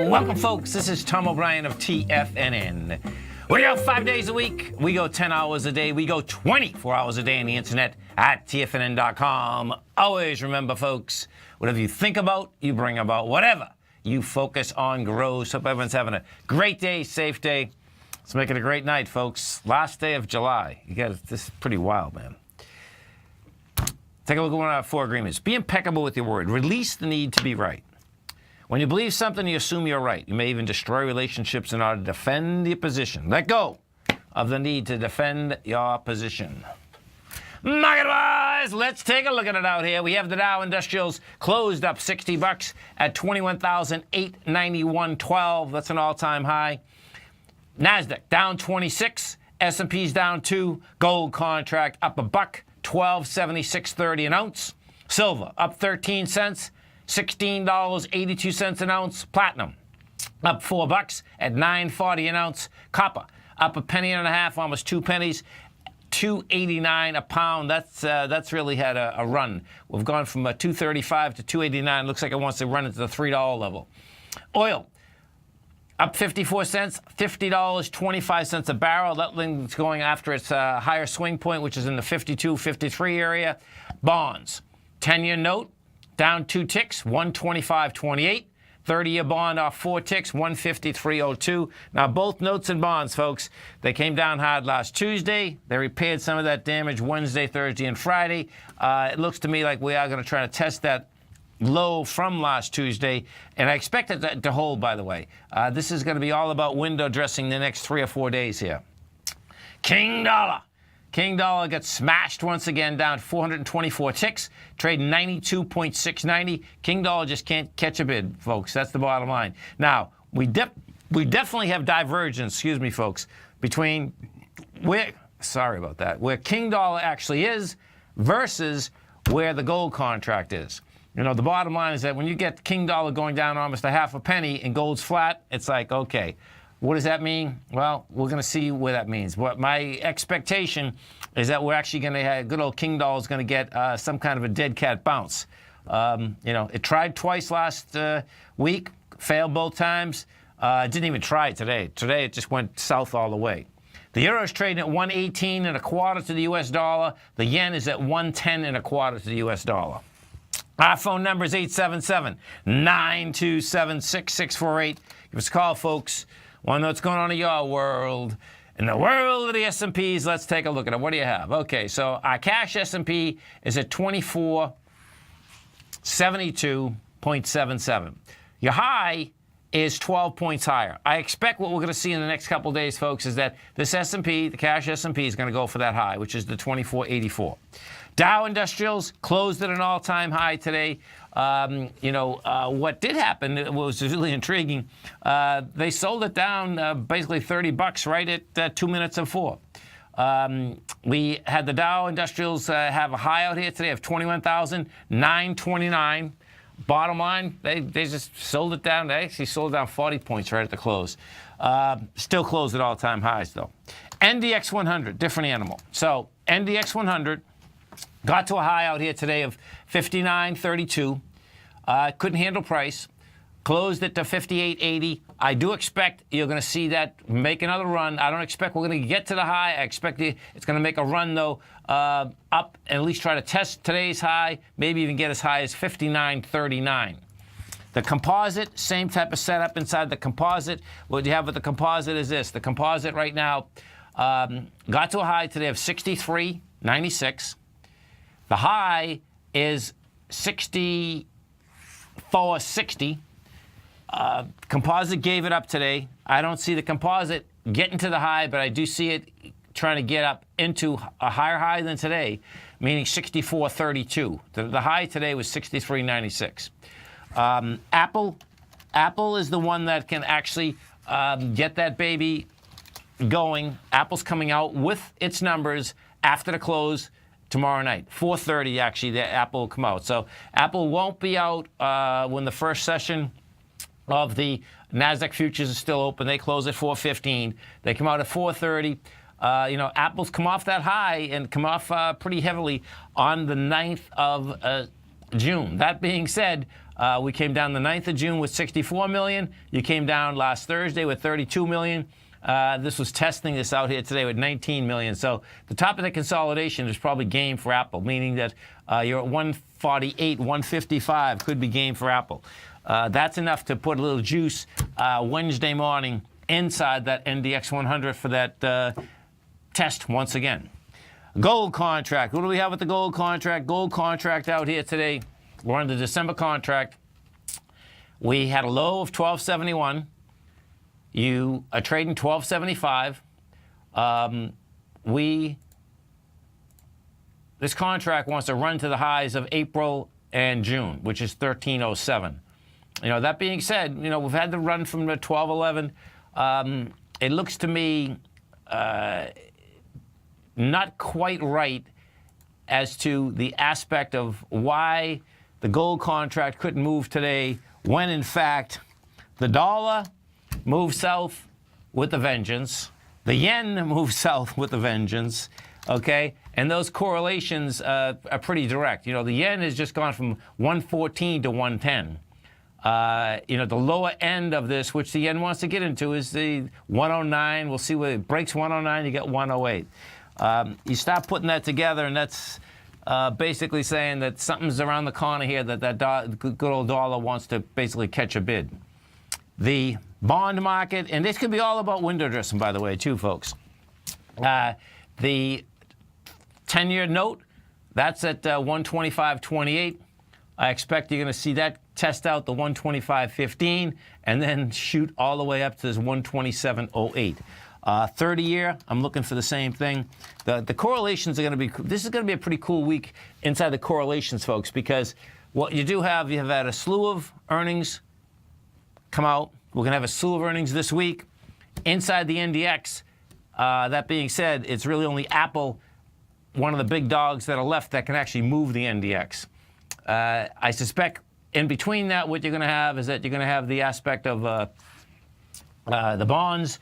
Welcome, folks. This is Tom O'Brien of TFNN. We go 5 days a week. We go 10 hours a day. We go 24 hours a day on the internet at TFNN.com. Always remember, folks, whatever you think about, you bring about. Whatever you focus on grows. Hope everyone's having a great day, safe day. Let's make it a great night, folks. Last day of July. This is pretty wild, man. Take a look at one of our 4 agreements. Be impeccable with your word. Release the need to be right. When you believe something, you assume you're right. You may even destroy relationships in order to defend your position. Let go of the need to defend your position. Market-wise, let's take a look at it out here. We have the Dow Industrials closed up $60 at 21,891.12. That's an all-time high. NASDAQ down 26. S&P's down 2. Gold contract up $1, 12.7630 an ounce. Silver up 13 cents. $16.82 an ounce. Platinum up $4 at $9.40 an ounce. Copper up a penny and a half, almost 2 pennies. $2.89 a pound. That's really had a run. We've gone from $2.35 to $2.89. Looks like it wants to run into the $3 level. Oil up 54 cents, $50.25 a barrel. That thing's going after its higher swing point, which is in the 52, 53 area. Bonds, 10-year note down 2 ticks, 125.28. 30-year bond off 4 ticks, 153.02. Now, both notes and bonds, folks, they came down hard last Tuesday. They repaired some of that damage Wednesday, Thursday, and Friday. It looks to me like we are going to try to test that low from last Tuesday, and I expect it to hold, by the way. This is going to be all about window dressing the next 3 or 4 days here. King dollar. King dollar gets smashed once again, down 424 ticks, trading 92.690. King dollar just can't catch a bid, folks. That's the bottom line. Now, we definitely have divergence, folks, between where King dollar actually is versus where the gold contract is. You know, the bottom line is that when you get King dollar going down almost a half a penny and gold's flat, it's like, okay, what does that mean? Well, we're going to see what that means. What my expectation is that we're actually going to have good old King dollar is going to get some kind of a dead cat bounce. It tried twice last week, failed both times. It didn't even try it today. Today it just went south all the way. The euro is trading at 118 and a quarter to the U.S. dollar. The yen is at 110 and a quarter to the U.S. dollar. Our phone number is 877-927-6648. Give us a call, folks. Want to know what's going on in your world. In the world of the S&Ps, let's take a look at it. What do you have? Okay, so our cash S&P is at 2472.77. Your high is 12 points higher. I expect what we're going to see in the next couple of days, folks, is that this S&P, the cash S&P, is going to go for that high, which is the 2484. Dow Industrials closed at an all-time high today. What did happen was really intriguing. They sold it down basically $30 right at 2 minutes of 4. We had the Dow Industrials have a high out here today of 21,929. Bottom line, they just sold it down. They actually sold it down 40 points right at the close. Still closed at all-time highs, though. NDX 100, different animal. So NDX 100 got to a high out here today of 59.32. Couldn't handle price. Closed it to 58.80. I do expect you're going to see that make another run. I don't expect we're going to get to the high. I expect it's going to make a run, though, up and at least try to test today's high, maybe even get as high as 59.39. The composite, same type of setup inside the composite. What you have with the composite is this. The composite right now got to a high today of 63.96. The high is 64.60. Composite gave it up today. I don't see the composite getting to the high, but I do see it trying to get up into a higher high than today, meaning 64.32. The high today was 63.96. Apple is the one that can actually get that baby going. Apple's coming out with its numbers after the close tomorrow night, 4:30 actually, the Apple will come out. So Apple won't be out when the first session of the NASDAQ futures is still open. They close at 4:15. They come out at 4:30. Apple's come off that high and come off pretty heavily on the 9th of June. That being said, we came down the 9th of June with 64 million. You came down last Thursday with 32 million. This was testing this out here today with 19 million. So the top of the consolidation is probably game for Apple, meaning that you're at 148, 155 could be game for Apple. That's enough to put a little juice Wednesday morning inside that NDX 100 for that test once again. Gold contract. What do we have with the gold contract? Gold contract out here today. We're on the December contract. We had a low of 1271. You are trading 1275. This contract wants to run to the highs of April and June, which is 1307. You know, that being said, you know, we've had the run from the 1211. It looks to me not quite right as to the aspect of why the gold contract couldn't move today when, in fact, the dollar moved south with a vengeance. The yen moved south with a vengeance, okay? And those correlations are pretty direct. You know, the yen has just gone from 114 to 110. You know, the lower end of this, which the yen wants to get into, is the 109. We'll see where it breaks 109, you get 108. You start putting that together, and that's basically saying that something's around the corner here, that good old dollar wants to basically catch a bid. The bond market, and this could be all about window dressing, by the way, too, folks. The 10-year note, that's at 125.28. I expect you're going to see that test out the 125.15 and then shoot all the way up to this 127.08. 30-year, I'm looking for the same thing. The correlations are going to be, this is going to be a pretty cool week inside the correlations, folks, because what you do have, you have had a slew of earnings come out. We're going to have a slew of earnings this week. Inside the NDX, that being said, it's really only Apple, one of the big dogs that are left, that can actually move the NDX. I suspect in between that, what you're going to have is that you're going to have the aspect of the bonds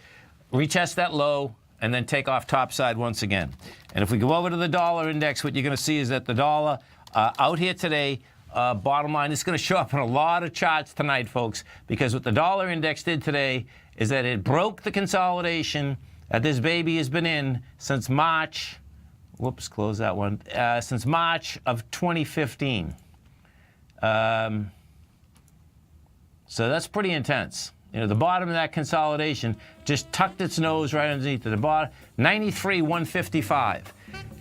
retest that low and then take off topside once again. And if we go over to the dollar index, what you're going to see is that the dollar out here today, bottom line, it's going to show up in a lot of charts tonight, folks, because what the dollar index did today is that it broke the consolidation that this baby has been in since March. Whoops, close that one. Since March of 2015. So that's pretty intense. You know, the bottom of that consolidation just tucked its nose right underneath the bottom, 93,155.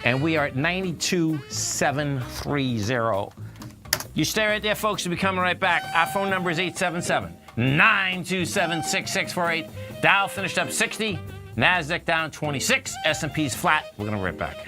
And we are at 92,730. You stay right there, folks. We'll be coming right back. Our phone number is 877-927-6648. Dow finished up 60. NASDAQ down 26. S&P's flat. We're going to be right back.